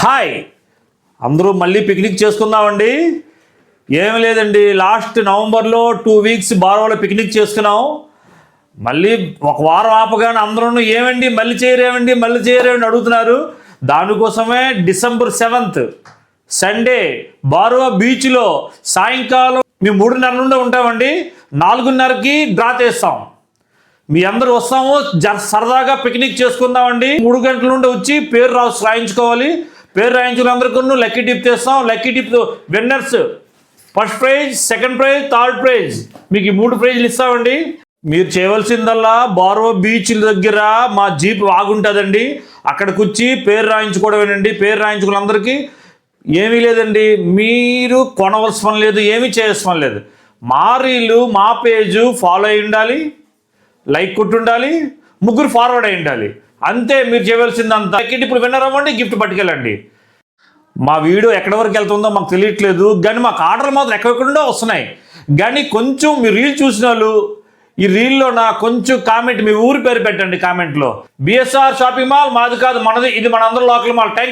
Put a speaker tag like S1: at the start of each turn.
S1: Hi, అందరూ మళ్ళీ picnic చేసుకుందామండి. ఏమి లేదండి, లాస్ట్ నవంబర్లో 2 వీక్స్ బారోలో పిక్నిక్ చేసుకున్నాం. మళ్ళీ ఒక వారం ఆపగానే అందరూ ఏమండి మళ్ళీ చేయరేమండి అడుగుతున్నారు. దానికోసమే December 7th సండే బారో బీచ్లో సాయంకాలం మేము 3:30 నుండి ఉంటామండి. 4:30కి డ్రా చేస్తాం. మీ అందరూ వస్తాము, సరదాగా పిక్నిక్ చేసుకుందామండి. 3 గంటల నుండి వచ్చి పేరు రాయించుకోవాలి. పేరు రాయించుకున్న అందరికీ లక్కీ టిప్ తెస్తాం. Lucky tip winners first prize, second prize, third prize, మీకు ఈ 3 ప్రైజ్లు ఇస్తామండి. మీరు చేయవలసిందల్లా బారో బీచ్ దగ్గర మా జీప్ ఆగుంటుందండి. అక్కడికి వచ్చి పేరు రాయించుకోవడమేనండి. పేరు రాయించుకున్న అందరికీ ఏమీ లేదండి, మీరు కొనవలసిన పని లేదు, ఏమీ చేయాల్సిన పని లేదు. మా రీలు మా పేజు ఫాలో అయి ఉండాలి, లైక్ కొట్టి ఉండాలి, 3 ఫార్వర్డ్ అయి ఉండాలి. అంతే మీరు చేయవలసిందంతా. ఇప్పుడు విన్నర్ అవ్వండి, గిఫ్ట్ పట్టుకెళ్ళండి. మా వీడియో ఎక్కడి వరకు వెళ్తుందో మాకు తెలియట్లేదు, కానీ మాకు ఆర్డర్లు మాత్రం ఎక్కడెక్కడుండో వస్తున్నాయి. కానీ కొంచెం మీ రీల్ చూసిన వాళ్ళు ఈ రీల్లో కొంచెం కామెంట్, మీ ఊరి పేరు పెట్టండి కామెంట్లో. బిఎస్ఆర్ షాపింగ్ మాల్ మాది కాదు, మనది, ఇది మనందరూ లోకల్ మాల్.